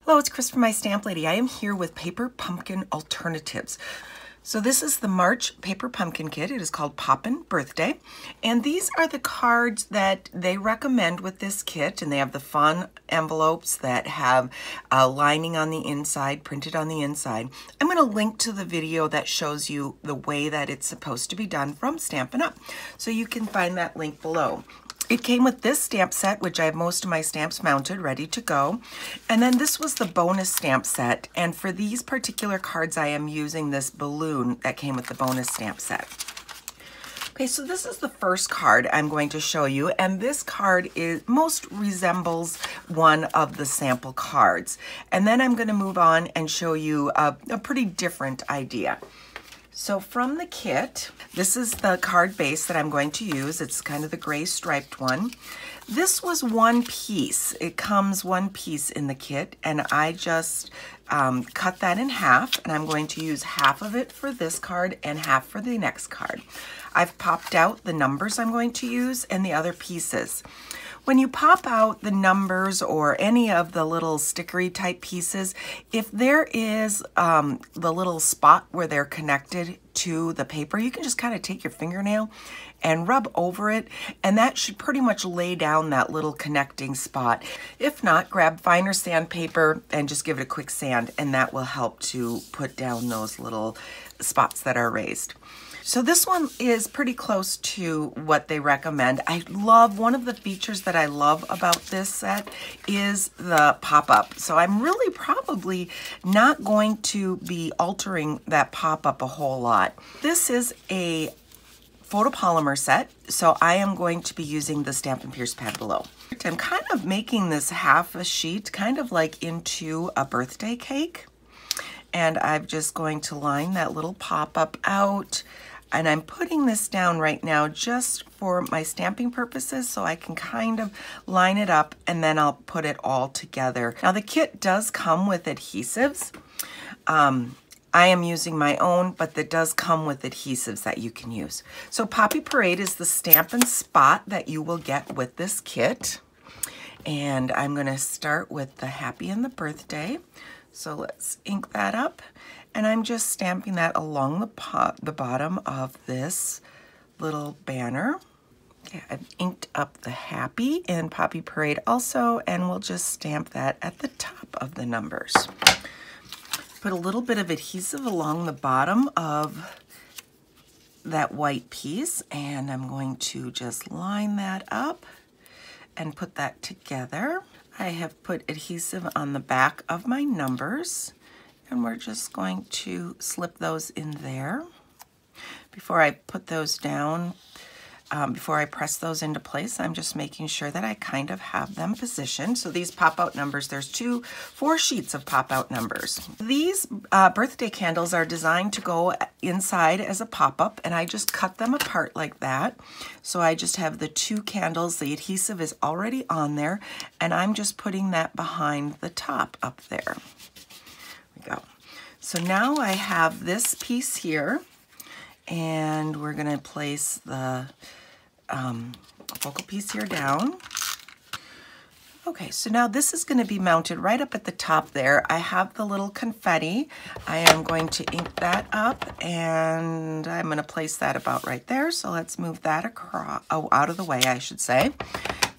Hello, it's Chris from My Stamp Lady. I am here with Paper Pumpkin Alternatives. So this is the March Paper Pumpkin Kit. It is called Poppin Birthday. And these are the cards that they recommend with this kit. And they have the fun envelopes that have a lining on the inside, printed on the inside. I'm going to link to the video that shows you the way that it's supposed to be done from Stampin' Up! So you can find that link below. It came with this stamp set, which I have most of my stamps mounted, ready to go. And then this was the bonus stamp set. And for these particular cards, I am using this balloon that came with the bonus stamp set. Okay, so this is the first card I'm going to show you. And this card most resembles one of the sample cards. And then I'm going to move on and show you a pretty different idea. So from the kit, this is the card base that I'm going to use. It's kind of the gray striped one. This was one piece. It comes one piece in the kit, and I just cut that in half, and I'm going to use half of it for this card and half for the next card. I've popped out the numbers I'm going to use and the other pieces. When you pop out the numbers or any of the little stickery type pieces, if there is the little spot where they're connected to the paper, you can just kind of take your fingernail and rub over it, and that should pretty much lay down that little connecting spot. If not, grab finer sandpaper and just give it a quick sand, and that will help to put down those little spots that are raised. So this one is pretty close to what they recommend. One of the features that I love about this set is the pop-up. So I'm really probably not going to be altering that pop-up a whole lot. This is a photopolymer set, so I am going to be using the Stampin' Pierce pad below. I'm kind of making this half a sheet, kind of like into a birthday cake. And I'm just going to line that little pop-up out. And I'm putting this down right now just for my stamping purposes, so I can kind of line it up and then I'll put it all together. Now the kit does come with adhesives. I am using my own, but it does come with adhesives that you can use. So Poppy Parade is the Stampin' Spot that you will get with this kit. And I'm going to start with the Happy and the Birthday. So let's ink that up. And I'm just stamping that along the bottom of this little banner. Okay, I've inked up the Happy and Poppy Parade also, and we'll just stamp that at the top of the numbers. Put a little bit of adhesive along the bottom of that white piece, and I'm going to just line that up and put that together. I have put adhesive on the back of my numbers, and we're just going to slip those in there. Before I put those down, before I press those into place, I'm just making sure that I kind of have them positioned. So these pop-out numbers, there's 4 sheets of pop-out numbers. These birthday candles are designed to go inside as a pop-up, and I just cut them apart like that. So I just have the 2 candles, the adhesive is already on there, and I'm just putting that behind the top up there. Go. So now I have this piece here, and we're going to place the focal piece here down. Okay, so now this is going to be mounted right up at the top there. I have the little confetti. I am going to ink that up, and I'm going to place that about right there. So let's move that across, out of the way, I should say.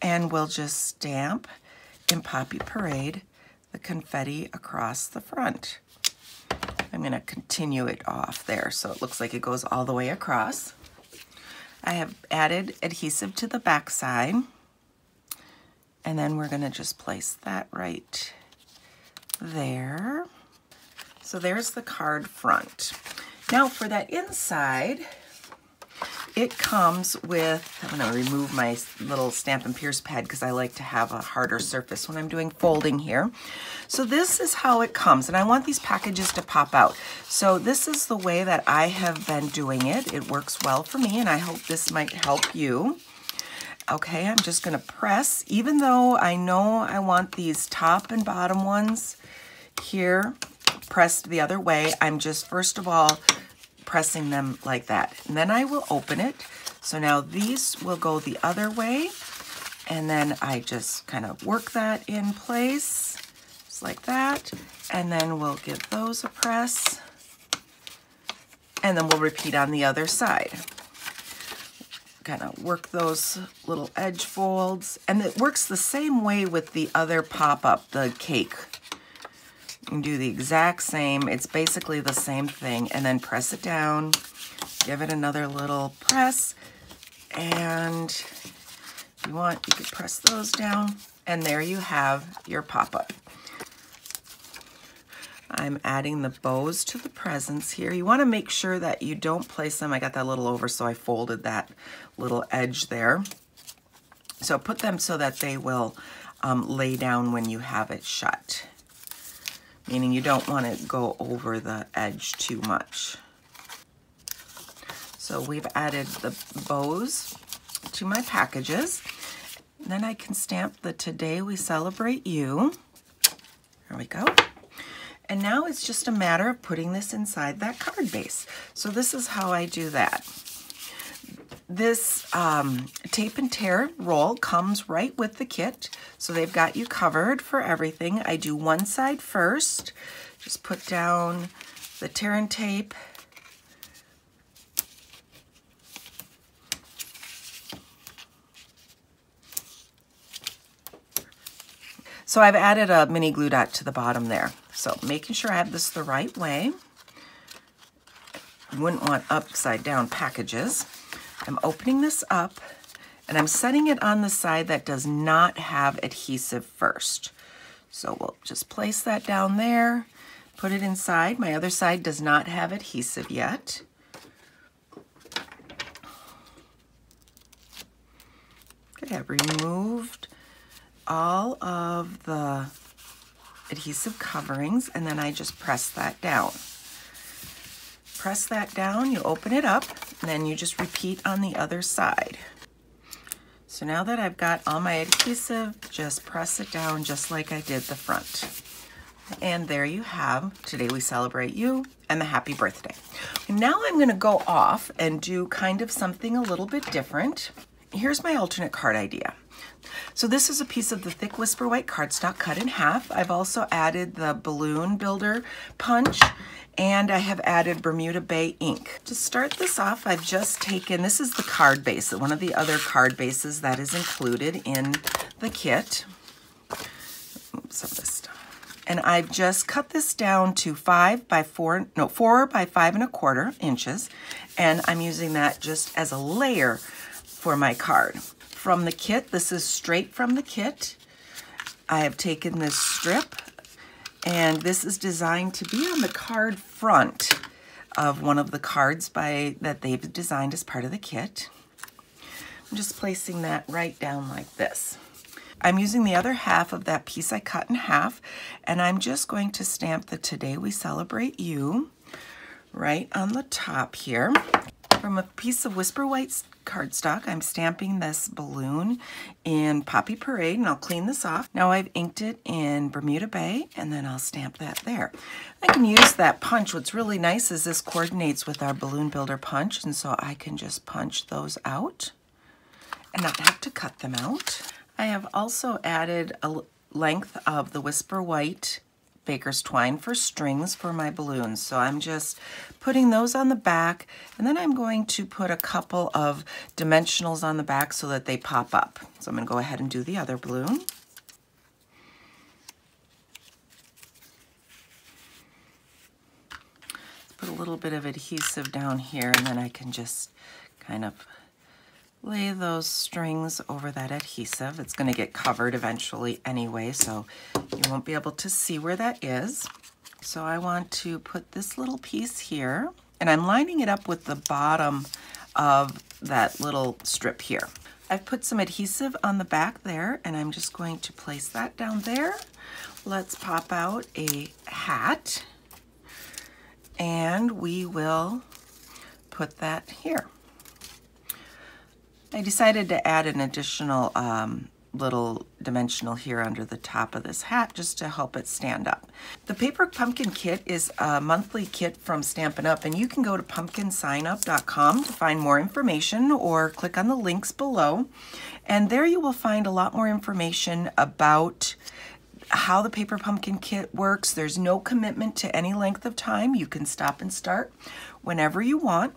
And we'll just stamp in Poppy Parade the confetti across the front. I'm going to continue it off there so it looks like it goes all the way across. I have added adhesive to the back side, and then we're going to just place that right there. So there's the card front. Now for that inside, it comes with, I'm going to remove my little Stampin' Pierce pad because I like to have a harder surface when I'm doing folding here. So this is how it comes, and I want these packages to pop out. So this is the way that I have been doing it. It works well for me, and I hope this might help you. Okay, I'm just going to press, even though I know I want these top and bottom ones here pressed the other way, I'm just first of all pressing them like that, and then I will open it. So now these will go the other way, and then I just kind of work that in place. Just like that. And then we'll give those a press. And then we'll repeat on the other side. Kind of work those little edge folds. And it works the same way with the other pop-up, the cake. You can do the exact same. It's basically the same thing. And then press it down. Give it another little press. And if you want, you could press those down. And there you have your pop-up. I'm adding the bows to the presents here. You want to make sure that you don't place them. I got that little over, so I folded that little edge there. So put them so that they will lay down when you have it shut. Meaning you don't want to go over the edge too much. So we've added the bows to my packages. Then I can stamp the Today We Celebrate You. There we go. And now it's just a matter of putting this inside that card base. So this is how I do that. This tape and tear roll comes right with the kit. So they've got you covered for everything. I do one side first. Just put down the tear and tape. So I've added a mini glue dot to the bottom there. So making sure I have this the right way. You wouldn't want upside down packages. I'm opening this up and I'm setting it on the side that does not have adhesive first. So we'll just place that down there, put it inside. My other side does not have adhesive yet. Okay, I've removed all of the adhesive coverings, and then I just press that down. Press that down, you open it up, and then you just repeat on the other side. So now that I've got all my adhesive, just press it down just like I did the front. And there you have Today We Celebrate You and the Happy Birthday. And now I'm going to go off and do kind of something a little bit different. Here's my alternate card idea. So this is a piece of the thick Whisper White cardstock cut in half. I've also added the balloon builder punch, and I have added Bermuda Bay ink. To start this off, I've just taken, this is the card base, one of the other card bases that is included in the kit. Oops, some of this stuff. And I've just cut this down to 4 by 5¼ inches, and I'm using that just as a layer for my card. From the kit, this is straight from the kit. I have taken this strip, and this is designed to be on the card front of one of the cards that they've designed as part of the kit. I'm just placing that right down like this. I'm using the other half of that piece I cut in half, and I'm just going to stamp the Today We Celebrate You right on the top here. From a piece of Whisper White cardstock, I'm stamping this balloon in Poppy Parade, and I'll clean this off. Now I've inked it in Bermuda Bay, and then I'll stamp that there. I can use that punch. What's really nice is this coordinates with our balloon builder punch, and so I can just punch those out and not have to cut them out. I have also added a length of the Whisper White Baker's Twine for strings for my balloons. So I'm just putting those on the back, and then I'm going to put a couple of dimensionals on the back so that they pop up. So I'm going to go ahead and do the other balloon. Put a little bit of adhesive down here, and then I can just kind of lay those strings over that adhesive. It's going to get covered eventually anyway, so you won't be able to see where that is. So I want to put this little piece here, and I'm lining it up with the bottom of that little strip here. I've put some adhesive on the back there, and I'm just going to place that down there. Let's pop out a hat, and we will put that here. I decided to add an additional little dimensional here under the top of this hat just to help it stand up. The Paper Pumpkin Kit is a monthly kit from Stampin' Up, and you can go to pumpkinsignup.com to find more information, or click on the links below, and there you will find a lot more information about how the Paper Pumpkin kit works. There's no commitment to any length of time. You can stop and start whenever you want.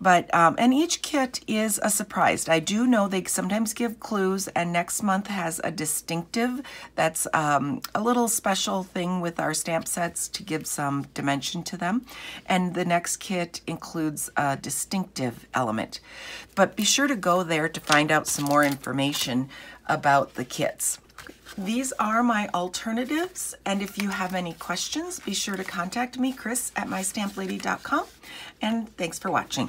But, and each kit is a surprise. I do know they sometimes give clues, and next month has a distinctive. That's a little special thing with our stamp sets to give some dimension to them. And the next kit includes a distinctive element. But be sure to go there to find out some more information about the kits. These are my alternatives, and if you have any questions, be sure to contact me, Chris, at mystamplady.com, and thanks for watching.